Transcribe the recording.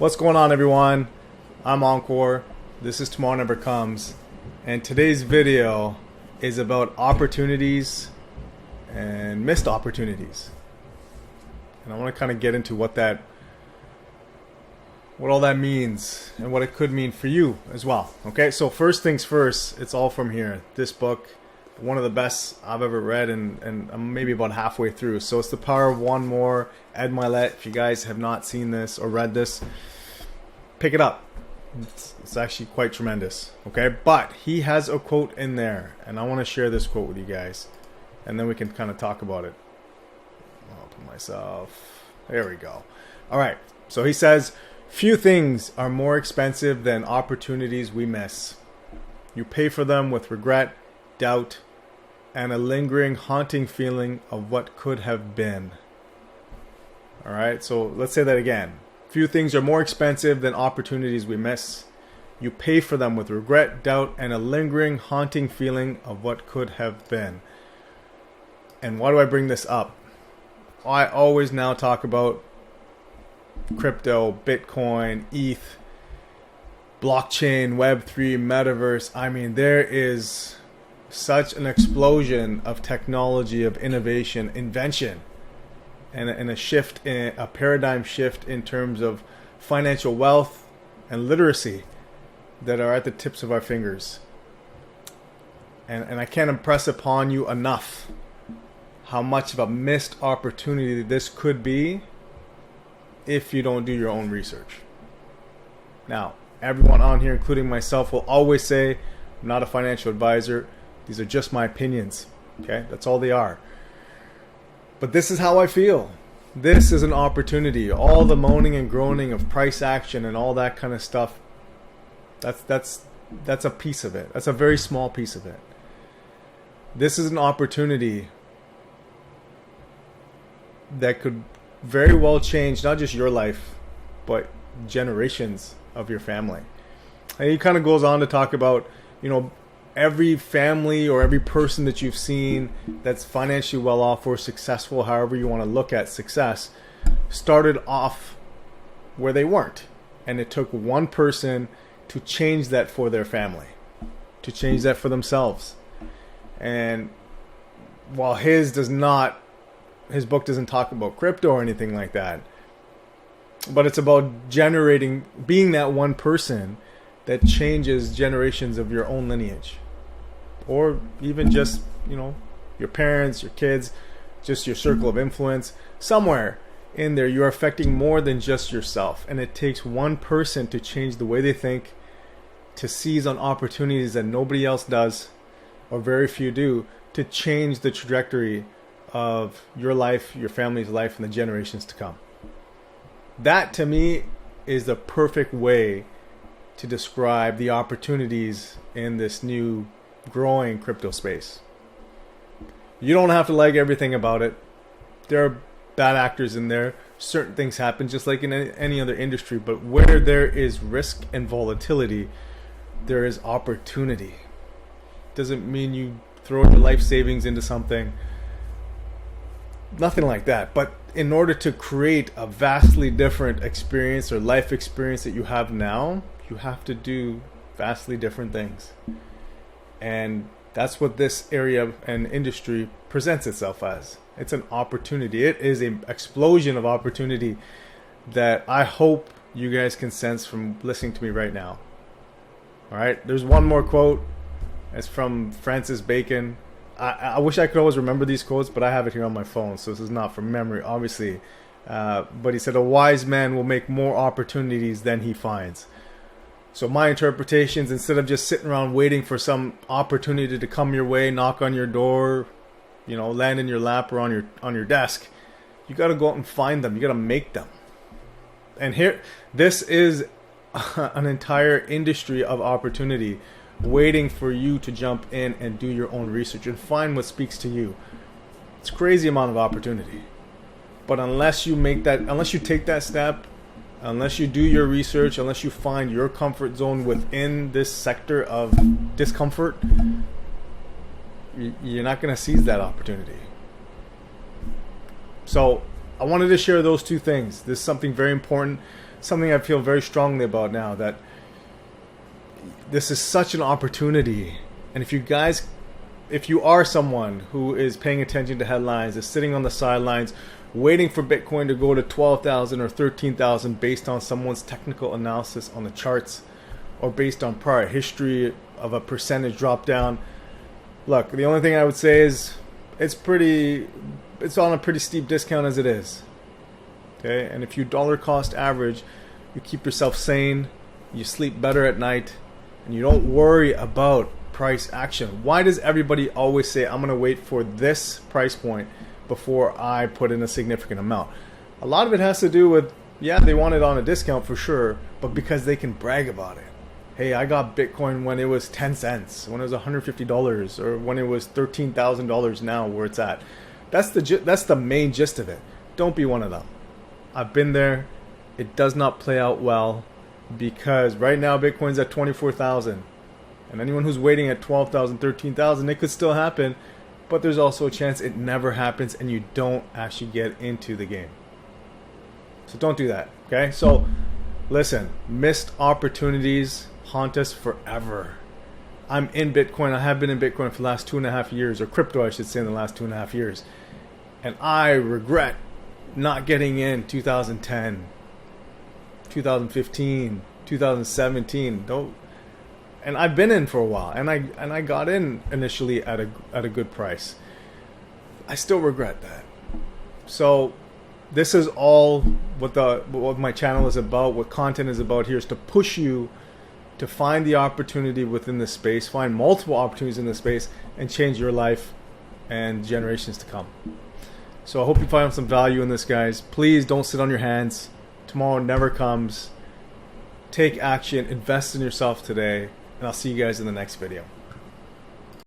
What's going on, everyone? I'm Encore. This is Tomorrow Never Comes, and today's video is about opportunities and missed opportunities. And I want to kind of get into what all that means and what it could mean for you as well. Okay, so first things first, it's all from here. This book, one of the best I've ever read, and I'm maybe about halfway through. So it's The Power of One More, Ed Milet. If you guys have not seen this or read this, pick it up. It's actually quite tremendous. Okay, but he has a quote in there, and I want to share this quote with you guys, and then we can kind of talk about it. I'll put myself, there we go. All right, so he says, few things are more expensive than opportunities we miss. You pay for them with regret, doubt, and a lingering, haunting feeling of what could have been. All right, so let's say that again. Few things are more expensive than opportunities we miss. You pay for them with regret, doubt, and a lingering, haunting feeling of what could have been. And why do I bring this up? I always now talk about crypto, Bitcoin, ETH, blockchain, Web3, metaverse. I mean, there is such an explosion of technology, of innovation, invention, and a shift, a paradigm shift in terms of financial wealth and literacy that are at the tips of our fingers. And I can't impress upon you enough how much of a missed opportunity this could be if you don't do your own research. Now, everyone on here, including myself, will always say, I'm not a financial advisor. These are just my opinions. Okay, that's all they are. But this is how I feel. This is an opportunity. All the moaning and groaning of price action and all that kind of stuff, that's a piece of it. That's a very small piece of it. This is an opportunity that could very well change not just your life, but generations of your family. And he kind of goes on to talk about, every family or every person that you've seen that's financially well off or successful, however you want to look at success, started off where they weren't. And it took one person to change that for their family, to change that for themselves. And while his book doesn't talk about crypto or anything like that, but it's about being that one person that changes generations of your own lineage, or even just, your parents, your kids, just your circle of influence. Somewhere in there, you're affecting more than just yourself. And it takes one person to change the way they think, to seize on opportunities that nobody else does, or very few do, to change the trajectory of your life, your family's life, and the generations to come. That, to me, is the perfect way to describe the opportunities in this new growing crypto space. You don't have to like everything about it. There are bad actors in there. Certain things happen just like in any other industry, but where there is risk and volatility, there is opportunity. Doesn't mean you throw your life savings into something. Nothing like that. But in order to create a vastly different experience or life experience that you have now, you have to do vastly different things. And that's what this area and industry presents itself as. It's an opportunity. It is an explosion of opportunity that I hope you guys can sense from listening to me right now. All right, there's one more quote. It's from Francis Bacon. I wish I could always remember these quotes, but I have it here on my phone, so this is not from memory, obviously. But he said, a wise man will make more opportunities than he finds. So my interpretations, instead of just sitting around waiting for some opportunity to come your way, knock on your door, land in your lap or on your desk, you got to go out and find them. You got to make them. And this is an entire industry of opportunity waiting for you to jump in and do your own research and find what speaks to you. It's a crazy amount of opportunity. But unless you take that step, unless you do your research, unless you find your comfort zone within this sector of discomfort, you're not going to seize that opportunity. So I wanted to share those two things. This is something very important something I feel very strongly about now, that this is such an opportunity. And if you are someone who is paying attention to headlines, is sitting on the sidelines waiting for Bitcoin to go to 12,000 or 13,000 based on someone's technical analysis on the charts, or based on prior history of a percentage drop down, look, the only thing I would say is it's on a pretty steep discount as it is. Okay, and if you dollar cost average, you keep yourself sane, you sleep better at night, and you don't worry about price action. Why does everybody always say, I'm going to wait for this price point before I put in a significant amount? A lot of it has to do with, yeah, they want it on a discount for sure, but because they can brag about it. Hey, I got Bitcoin when it was 10 cents, when it was $150, or when it was $13,000 now where it's at. That's the main gist of it. Don't be one of them. I've been there. It does not play out well, because right now Bitcoin's at 24,000. And anyone who's waiting at 12,000, 13,000, it could still happen, but there's also a chance it never happens and you don't actually get into the game. So don't do that, okay? So listen, missed opportunities haunt us forever. I'm in Bitcoin. I have been in Bitcoin for the last 2.5 years, or crypto, I should say, in the last 2.5 years. And I regret not getting in 2010, 2015, 2017. And I've been in for a while, and I got in initially at a good price. I still regret that. So this is all what my channel is about, what content is about here, is to push you to find the opportunity within this space, find multiple opportunities in this space, and change your life and generations to come. So I hope you find some value in this, guys. Please don't sit on your hands. Tomorrow never comes. Take action, invest in yourself today, and I'll see you guys in the next video.